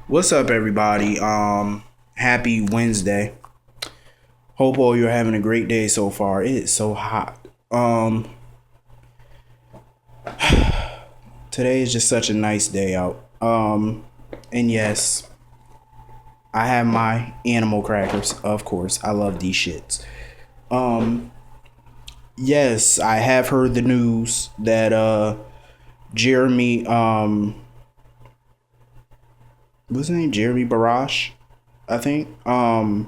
What's up, everybody? Happy Wednesday. Hope all you're having a great day so far. It is so hot. Today is just such a nice day out. And yes, I have my animal crackers. Of course, I love these shits. Um, yes, I have heard the news that Jeremy, what's his name? Jeremy Barash, I think. The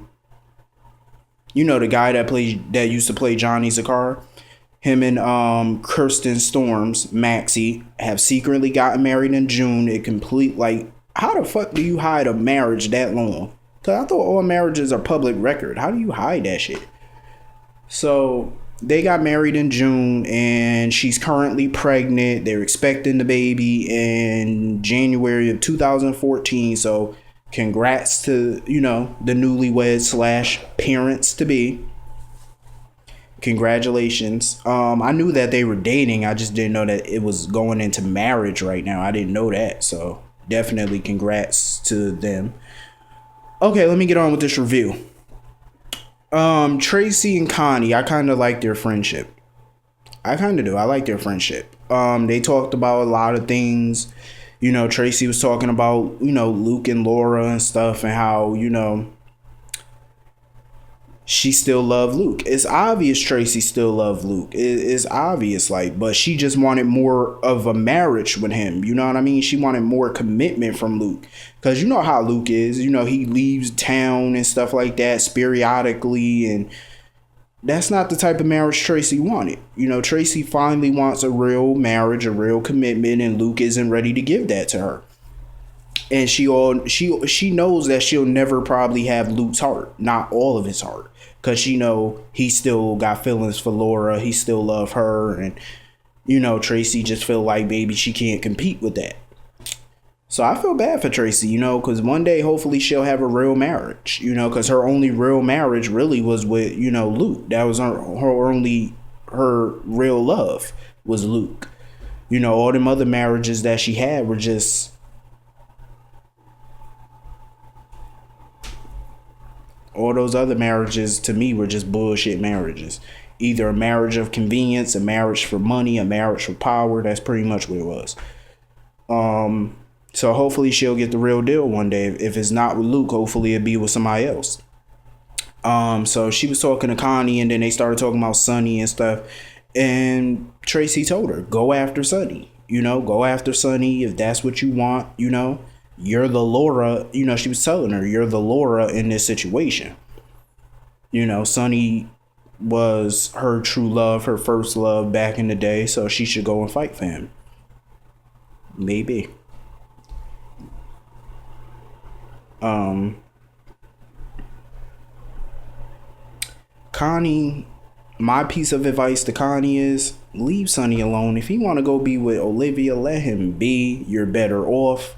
guy that used to play Johnny Zakar. Him and Kirsten Storms, Maxie, have secretly gotten married in June. It complete like how the fuck do you hide a marriage that long? Cause I thought all marriages are public record. How do you hide that shit? So they got married in June and she's currently pregnant. They're expecting the baby in January of 2014. So congrats to, the newlyweds slash parents to be. Congratulations. I knew that they were dating. I just didn't know that it was going into marriage right now. I didn't know that. So definitely congrats to them. Okay, let me get on with this review. Tracy and Connie, I kind of like their friendship. I kind of do. I like their friendship. They talked about a lot of things. Tracy was talking about, Luke and Laura and stuff and how, she still loved Luke. It's obvious Tracy still loved Luke. It's obvious, like, but she just wanted more of a marriage with him. You know what I mean? She wanted more commitment from Luke. Because you know how Luke is. He leaves town and stuff like that periodically. And that's not the type of marriage Tracy wanted. Tracy finally wants a real marriage, a real commitment, and Luke isn't ready to give that to her. And she knows that she'll never probably have Luke's heart, not all of his heart, because he still got feelings for Laura, he still love her, and Tracy just feel like maybe she can't compete with that. So I feel bad for Tracy, because one day hopefully she'll have a real marriage, because her only real marriage really was with Luke. That was her real love was Luke. All them other marriages that she had were just. All those other marriages to me were just bullshit marriages. Either a marriage of convenience, a marriage for money, a marriage for power. That's pretty much what it was. So hopefully she'll get the real deal one day. If it's not with Luke, hopefully it'll be with somebody else. So she was talking to Connie and then they started talking about Sonny and stuff. And Tracy told her, go after Sonny. Go after Sonny if that's what you want, You're the Laura, she was telling her, you're the Laura in this situation. Sonny was her true love, her first love back in the day, so she should go and fight for him. Maybe. Connie, my piece of advice to Connie is leave Sonny alone. If he want to go be with Olivia, let him be. You're better off.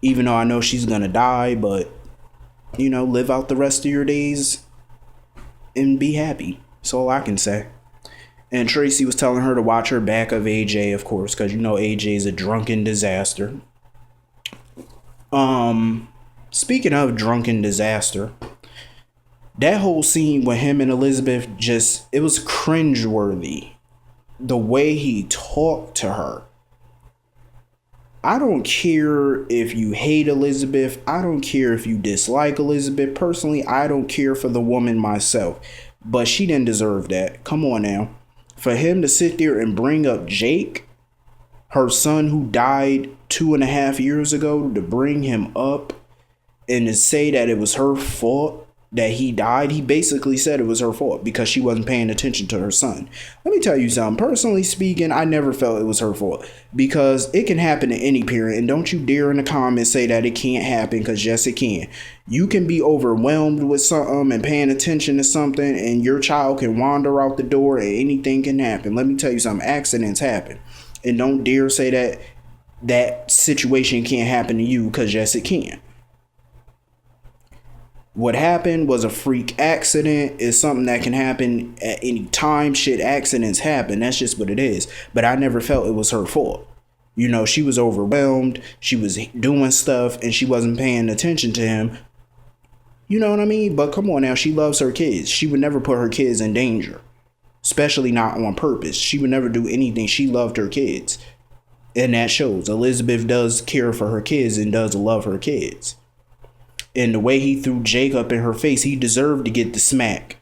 Even though I know she's gonna die, but live out the rest of your days and be happy. That's all I can say. And Tracy was telling her to watch her back of AJ, of course, because AJ is a drunken disaster. Speaking of drunken disaster, that whole scene with him and Elizabeth it was cringeworthy. The way he talked to her. I don't care if you hate Elizabeth. I don't care if you dislike Elizabeth. Personally, I don't care for the woman myself. But she didn't deserve that. Come on now. For him to sit there and bring up Jake, her son who died 2.5 years ago, to bring him up and to say that it was her fault that he died, he basically said it was her fault because she wasn't paying attention to her son. Let me tell you something. Personally speaking, I never felt it was her fault because it can happen to any parent. And don't you dare in the comments say that it can't happen, because yes, it can. You can be overwhelmed with something and paying attention to something and your child can wander out the door and anything can happen. Let me tell you something. Accidents happen. And don't dare say that that situation can't happen to you, because yes, it can. What happened was a freak accident. It's something that can happen at any time. Shit, accidents happen. That's just what it is. But I never felt it was her fault. You know, she was overwhelmed. She was doing stuff and she wasn't paying attention to him. You know what I mean? But come on now, she loves her kids. She would never put her kids in danger, especially not on purpose. She would never do anything. She loved her kids. And that shows. Elizabeth does care for her kids and does love her kids. And the way he threw Jake up in her face, he deserved to get the smack.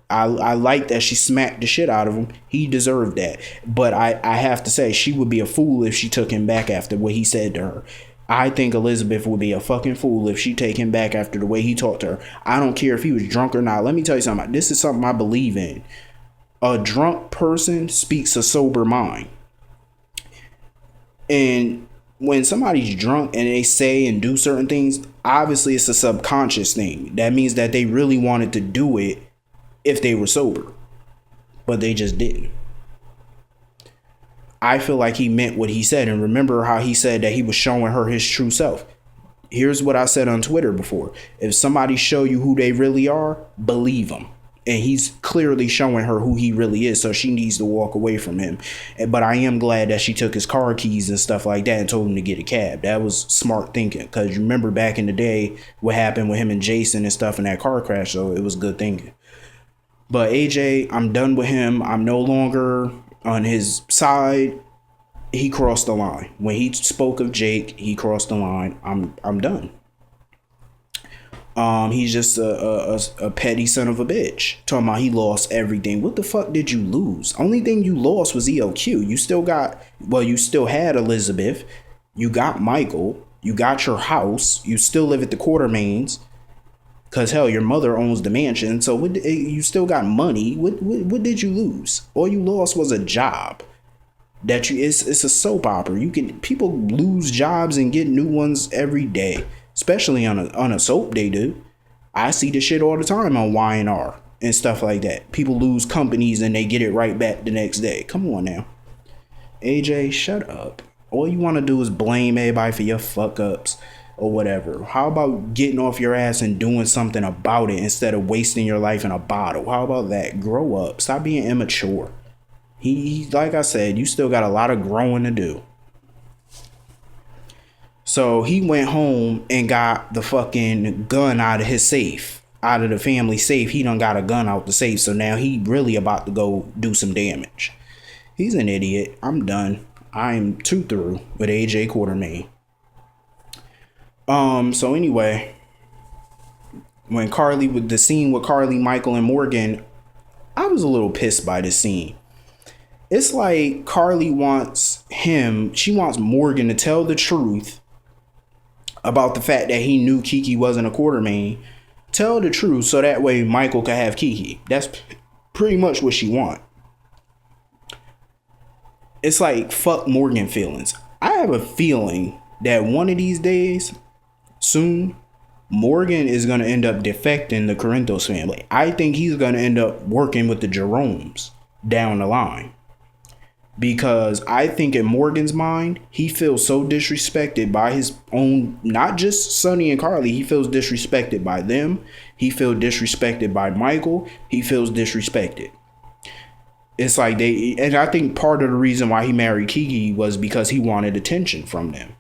I like that she smacked the shit out of him. He deserved that. But I have to say, she would be a fool if she took him back after what he said to her. I think Elizabeth would be a fucking fool if she take him back after the way he talked to her. I don't care if he was drunk or not. Let me tell you something. This is something I believe in. A drunk person speaks a sober mind. And when somebody's drunk and they say and do certain things, obviously it's a subconscious thing. That means that they really wanted to do it if they were sober, but they just didn't. I feel like he meant what he said. And remember how he said that he was showing her his true self. Here's what I said on Twitter before. If somebody show you who they really are, believe them. And he's clearly showing her who he really is, so she needs to walk away from him. But I am glad that she took his car keys and stuff like that and told him to get a cab. That was smart thinking, because you remember back in the day what happened with him and Jason and stuff in that car crash, so it was good thinking. But AJ, I'm done with him. I'm no longer on his side. He crossed the line. When he spoke of Jake, he crossed the line. I'm done. He's just a petty son of a bitch. Talking about he lost everything. What the fuck did you lose? Only thing you lost was EOQ. You still had Elizabeth. You got Michael. You got your house. You still live at the Quartermains. Cause hell, your mother owns the mansion. So you still got money. What did you lose? All you lost was a job. It's a soap opera. People lose jobs and get new ones every day. Especially on a soap they do. I see this shit all the time on Y&R and stuff like that. People lose companies and they get it right back the next day. Come on now. AJ, shut up. All you want to do is blame everybody for your fuck ups or whatever. How about getting off your ass and doing something about it instead of wasting your life in a bottle? How about that? Grow up. Stop being immature. He like I said, you still got a lot of growing to do. So he went home and got the fucking gun out of his safe. Out of the family safe, he done got a gun out the safe. So now he really about to go do some damage. He's an idiot. I'm done. I'm too through with AJ Quartermain. So anyway, when Carly, with the scene with Carly, Michael, and Morgan, I was a little pissed by this scene. It's like Carly she wants Morgan to tell the truth about the fact that he knew Kiki wasn't a Quartermain. Tell the truth so that way Michael could have Kiki. That's pretty much what she want. It's like fuck Morgan feelings. I have a feeling that one of these days, soon, Morgan is going to end up defecting the Corinthos family. I think he's going to end up working with the Jeromes down the line. Because I think in Morgan's mind, he feels so disrespected by his own, not just Sonny and Carly. He feels disrespected by them. He feels disrespected by Michael. He feels disrespected. It's like and I think part of the reason why he married Kiki was because he wanted attention from them.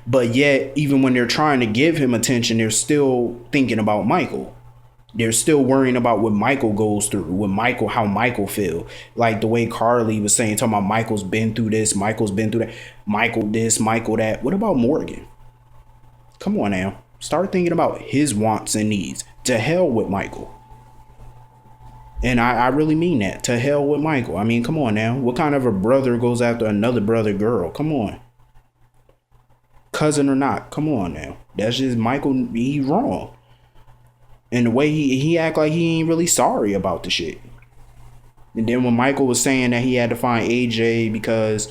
But yet, even when they're trying to give him attention, they're still thinking about Michael. They're still worrying about what Michael goes through, how Michael feel. Like the way Carly was saying, talking about Michael's been through this, Michael's been through that, Michael this, Michael that. What about Morgan? Come on now. Start thinking about his wants and needs. To hell with Michael. And I really mean that. To hell with Michael. I mean, come on now. What kind of a brother goes after another brother girl? Come on. Cousin or not. Come on now. That's just Michael. He's wrong. And the way he act like he ain't really sorry about the shit. And then when Michael was saying that he had to find AJ because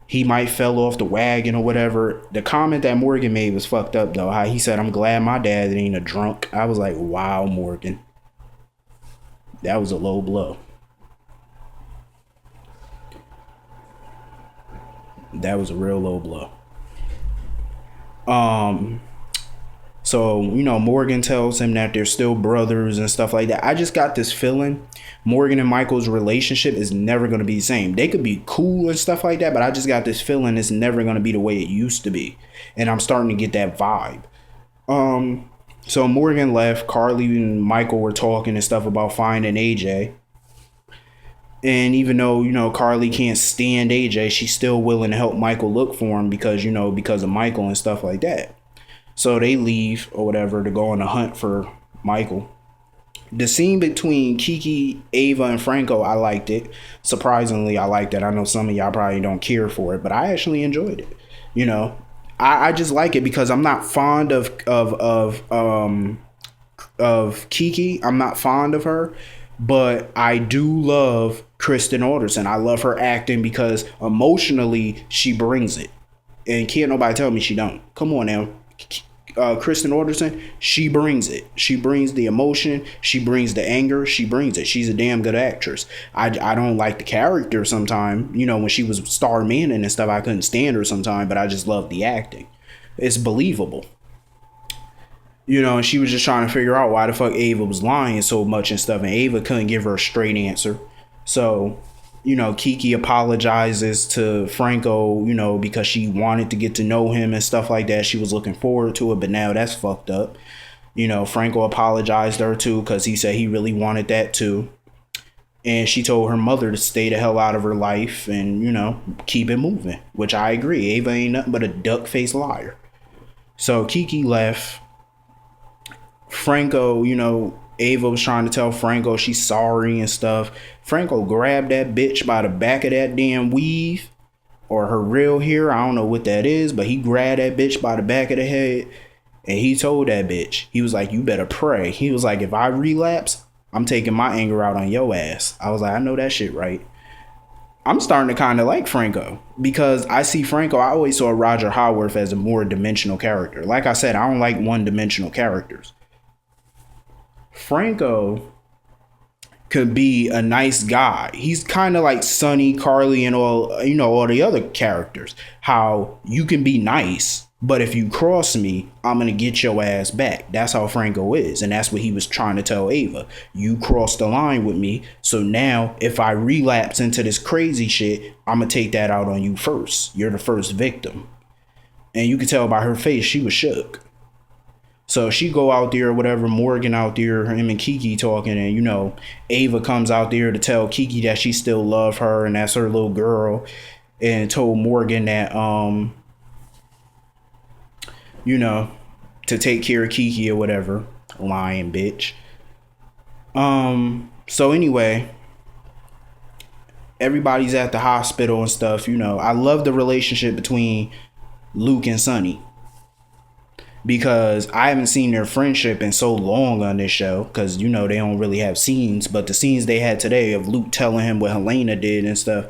he might fell off the wagon or whatever, the comment that Morgan made was fucked up though. How he said, "I'm glad my dad ain't a drunk." I was like, wow, Morgan. That was a low blow. That was a real low blow. So So, Morgan tells him that they're still brothers and stuff like that. I just got this feeling Morgan and Michael's relationship is never going to be the same. They could be cool and stuff like that, but I just got this feeling it's never going to be the way it used to be. And I'm starting to get that vibe. So Morgan left. Carly and Michael were talking and stuff about finding AJ. And even though, Carly can't stand AJ, she's still willing to help Michael look for him because of Michael and stuff like that. So they leave or whatever to go on a hunt for Michael. The scene between Kiki, Ava, and Franco, I liked it. Surprisingly, I liked it. I know some of y'all probably don't care for it, but I actually enjoyed it. I just like it because I'm not fond of Kiki. I'm not fond of her, but I do love Kristen Alderson. I love her acting because emotionally she brings it, and can't nobody tell me she don't. Come on now. Kristen Alderson, she brings it. She brings the emotion. She brings the anger. She brings it. She's a damn good actress. I don't like the character sometimes. When she was Star Manning and stuff, I couldn't stand her sometimes, but I just love the acting. It's believable. And she was just trying to figure out why the fuck Ava was lying so much and stuff, and Ava couldn't give her a straight answer. So, Kiki apologizes to Franco, because she wanted to get to know him and stuff like that. She was looking forward to it, but now that's fucked up. Franco apologized to her too because he said he really wanted that too. And she told her mother to stay the hell out of her life and, keep it moving, which I agree. Ava ain't nothing but a duck-faced liar. So Kiki left. Franco, Ava was trying to tell Franco she's sorry and stuff. Franco grabbed that bitch by the back of that damn weave or her real hair. I don't know what that is, but he grabbed that bitch by the back of the head and he told that bitch, he was like, you better pray. He was like, if I relapse, I'm taking my anger out on your ass. I was like, I know that shit right. I'm starting to kind of like Franco because I see Franco. I always saw Roger Howarth as a more dimensional character. Like I said, I don't like one-dimensional characters. Franco could be a nice guy. He's kind of like Sonny, Carly, and all the other characters. How you can be nice, but if you cross me, I'm going to get your ass back. That's how Franco is. And that's what he was trying to tell Ava. You crossed the line with me. So now if I relapse into this crazy shit, I'm going to take that out on you first. You're the first victim. And you could tell by her face, she was shook. So she go out there or whatever, Morgan out there, him and Kiki talking, and Ava comes out there to tell Kiki that she still love her and that's her little girl, and told Morgan that to take care of Kiki or whatever. Lying bitch. So anyway, everybody's at the hospital and stuff. I love the relationship between Luke and Sonny. Because I haven't seen their friendship in so long on this show. Because, they don't really have scenes. But the scenes they had today of Luke telling him what Helena did and stuff.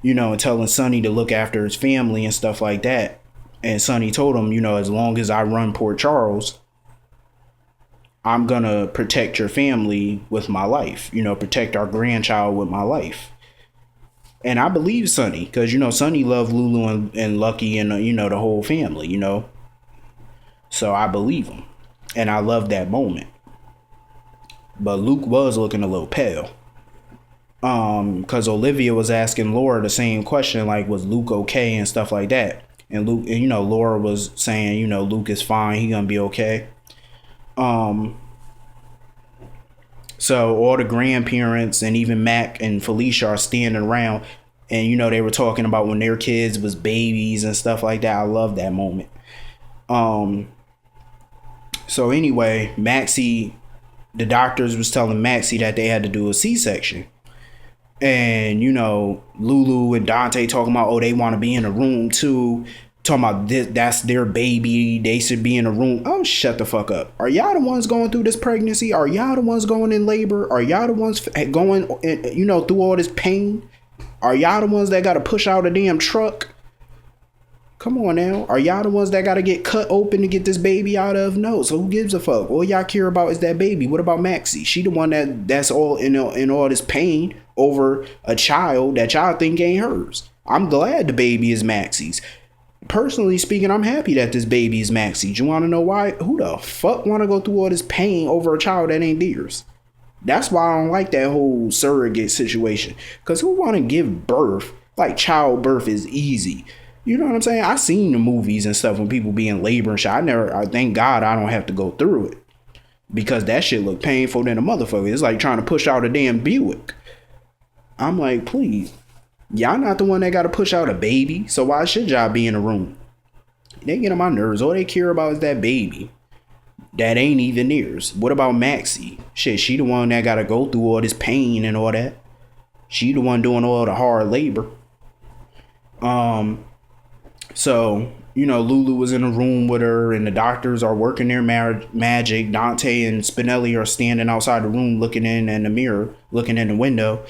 And telling Sonny to look after his family and stuff like that. And Sonny told him, as long as I run Port Charles, I'm going to protect your family with my life. Protect our grandchild with my life. And I believe Sonny. Because, Sonny loved Lulu and Lucky and, the whole family, So I believe him. And I love that moment. But Luke was looking a little pale. Because Olivia was asking Laura the same question, like, was Luke okay and stuff like that. And Luke, Laura was saying, Luke is fine. He gonna be okay. So all the grandparents and even Mac and Felicia are standing around. And, they were talking about when their kids was babies and stuff like that. I love that moment. So anyway, Maxie, the doctors was telling Maxie that they had to do a C-section. And, Lulu and Dante talking about, they want to be in a room too. Talking about this, that's their baby. They should be in a room. Oh, shut the fuck up. Are y'all the ones going through this pregnancy? Are y'all the ones going in labor? Are y'all the ones going, through all this pain? Are y'all the ones that got to push out a damn truck? Come on now. Are y'all the ones that got to get cut open to get this baby out of? No. So who gives a fuck? All y'all care about is that baby. What about Maxie? She the one that's all in all this pain over a child that y'all think ain't hers. I'm glad the baby is Maxie's. personally speaking, I'm happy that this baby is Maxie. Do you want to know why? Who the fuck want to go through all this pain over a child that ain't theirs? That's why I don't like that whole surrogate situation. Because who want to give birth? Like, childbirth is easy. You know what I'm saying? I seen the movies and stuff when people be in labor and shit. I thank God I don't have to go through it. Because that shit look painful than a motherfucker. It's like trying to push out a damn Buick. I'm like, please. Y'all not the one that got to push out a baby. So why should y'all be in a room? They get on my nerves. All they care about is that baby. That ain't even theirs. What about Maxie? Shit, she the one that got to go through all this pain and all that. She the one doing all the hard labor. So, you know, Lulu was in a room with her and the doctors are working their magic. Dante and Spinelli are standing outside the room looking in the mirror, looking in the window.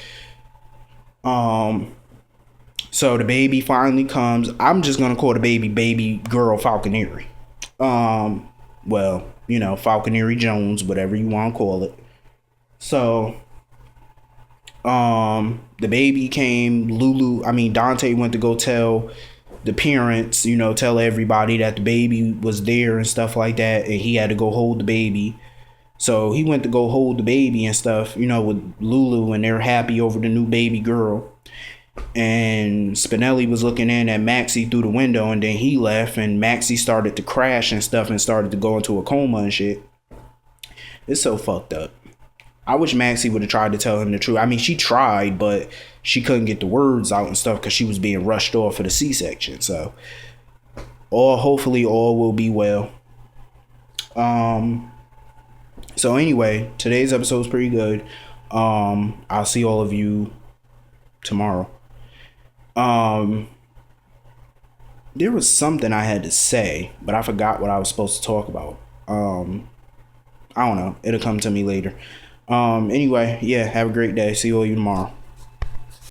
So the baby finally comes. I'm just going to call the baby girl Falconeri. Well, you know, Falconeri Jones, whatever you want to call it. So, the baby came. Dante went to go tell the parents, you know, tell everybody that the baby was there and stuff like that, and he had to go hold the baby. So he went to go hold the baby and stuff, you know, with Lulu, and they're happy over the new baby girl. And Spinelli was looking in at Maxie through the window, and then he left, and Maxie started to crash and stuff and started to go into a coma and shit. It's so fucked up. I wish Maxie would have tried to tell him the truth. I mean, she tried, but she couldn't get the words out and stuff because she was being rushed off for the C-section. So, hopefully all will be well. So anyway, today's episode is pretty good. I'll see all of you tomorrow. There was something I had to say, but I forgot what I was supposed to talk about. I don't know. It'll come to me later. Anyway, yeah, have a great day. See all you tomorrow.